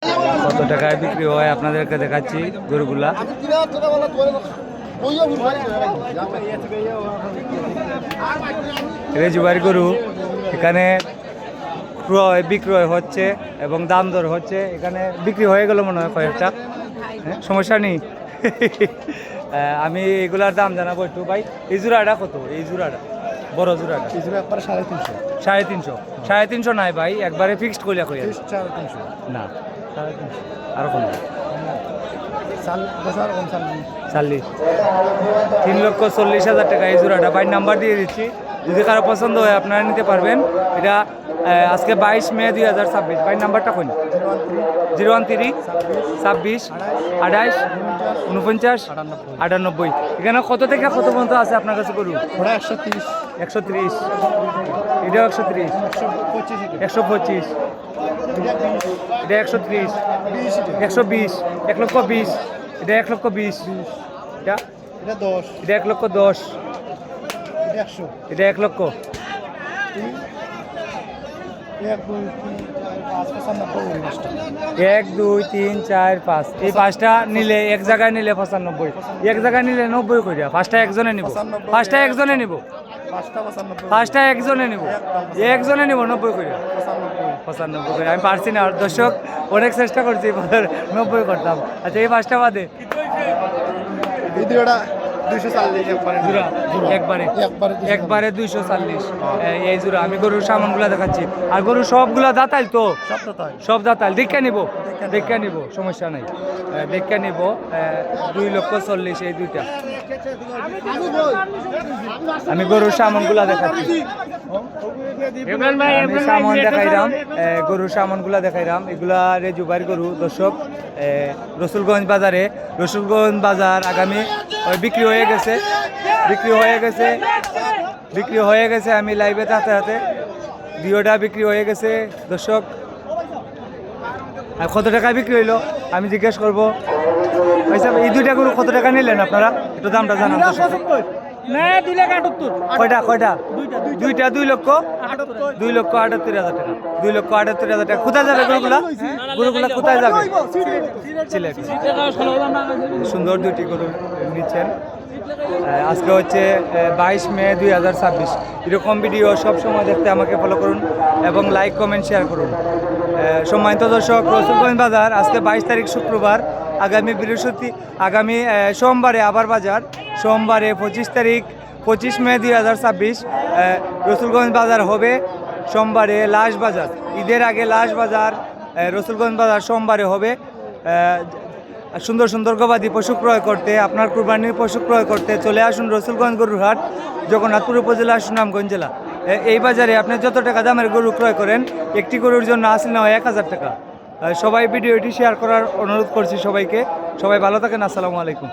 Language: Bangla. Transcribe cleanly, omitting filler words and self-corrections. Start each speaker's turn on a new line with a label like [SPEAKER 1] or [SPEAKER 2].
[SPEAKER 1] কত টাকায় বিক্রি হয় আপনাদেরকে দেখাচ্ছি গরুগুলা। রেজুবাড়ি গরু এখানে ক্রয় বিক্রয় হচ্ছে এবং দাম দর হচ্ছে। এখানে বিক্রি হয়ে গেল মনে হয় কয়েকটা, সমস্যা নেই। আমি এগুলার দাম জানাবো একটু ভাই। এই জোড়াটা কত? এই জোড়াটা বড় জোড়াটা
[SPEAKER 2] এই জোড়া একবার 350।
[SPEAKER 1] 350? 350 নাই ভাই, একবারে ফিক্সড কইলা কই?
[SPEAKER 2] 350
[SPEAKER 1] না 350 আরো কম। 40, 3,40,000 টাকা এই জোড়াটা। ভাই নাম্বার দিয়ে দিচ্ছি, যদি কারো পছন্দ হয় আপনারা নিতে পারবেন। এটা আজকে 22 মে 2026। ভাই নাম্বারটা কোন? 013 26 28 49 98। এখানে কত থেকে কত পর্যন্ত আছে আপনার কাছে গরু?
[SPEAKER 2] 130।
[SPEAKER 1] 130, এটাও 130, 125, এটা 130, 120, 1,20,000, এটা 1,20,000, এটা
[SPEAKER 2] 10,
[SPEAKER 1] এটা 1,10,000,
[SPEAKER 2] 100,
[SPEAKER 1] এটা 1,00,000। 1 2 3 4 5, এই পাঁচটা নিলে এক জায়গায় নিলে 95, এক জায়গায় নিলে 90 করিয়া। পাঁচটা একজনে নিব, পাঁচটা একজনে নিব, পাঁচটা একজনে নিব, একজনে নিব 90 করিয়া। 95 করে আমি পারছি না দর্শক, অনেক চেষ্টা করছি 90 করতাম। আচ্ছা এই পাঁচটা বাদে একবারে 240 এই জোড়া। আমি গরুর সামানগুলা দেখাচ্ছি, আর গরুর সবগুলা দাতাইল তো, সব দাতাইল। দেখে নিব, সমস্যা নাই, দেখে নিব। 2,40,000 এই দুইটা। আমি গরুর সামানগুলা দেখাচ্ছি, আমি সামান দেখাইলাম, গরুর সামানগুলা দেখাইলাম। এগুলা রেজুবাড়ির গরু দর্শক। রসুলগঞ্জ বাজার আগামী বিক্রি হয়ে গেছে। আমি লাইভে হাতে ভিডিওটা বিক্রি হয়ে গেছে দর্শক। আর কত টাকায় বিক্রি হইলো আমি জিজ্ঞেস করবো। এই দুইটা গরু কত টাকা নিলেন আপনারা? একটু দামটা জানান। কয়টা? দুইটা 2,78,000 টাকা। 2,78,000 টাকা। কোথায় যাবে গরুগুলা কোথায় যাবে? সিলেট। সুন্দর দুইটি গরু নিচ্ছেন। আজকে হচ্ছে 22 মে 2026। এরকম ভিডিও সব সময় দেখতে আমাকে ফলো করুন এবং লাইক কমেন্ট শেয়ার করুন। সম্মানিত দর্শক, রসুলগঞ্জ বাজার আজকে 22 তারিখ শুক্রবার। আগামী সোমবারে আবার বাজার। সোমবারে 25 মে 2026 রসুলগঞ্জ বাজার হবে। সোমবারে লাশ বাজার, ঈদের আগে লাশ বাজার রসুলগঞ্জ বাজার সোমবারে হবে। সুন্দর সুন্দর গবাদি পশু ক্রয় করতে, আপনার কুরবানির পশু ক্রয় করতে চলে আসুন রসুলগঞ্জ গরুর হাট, জগন্নাথপুর উপজেলা, সুনামগঞ্জ জেলা। এই বাজারে আপনি যত টাকা দামের গরু ক্রয় করেন, একটি গরুর জন্য আসলে হয় 1,000 টাকা। সবাই ভিডিওটি শেয়ার করার অনুরোধ করছি সবাইকে। সবাই ভালো থাকেন। আসসালামু আলাইকুম।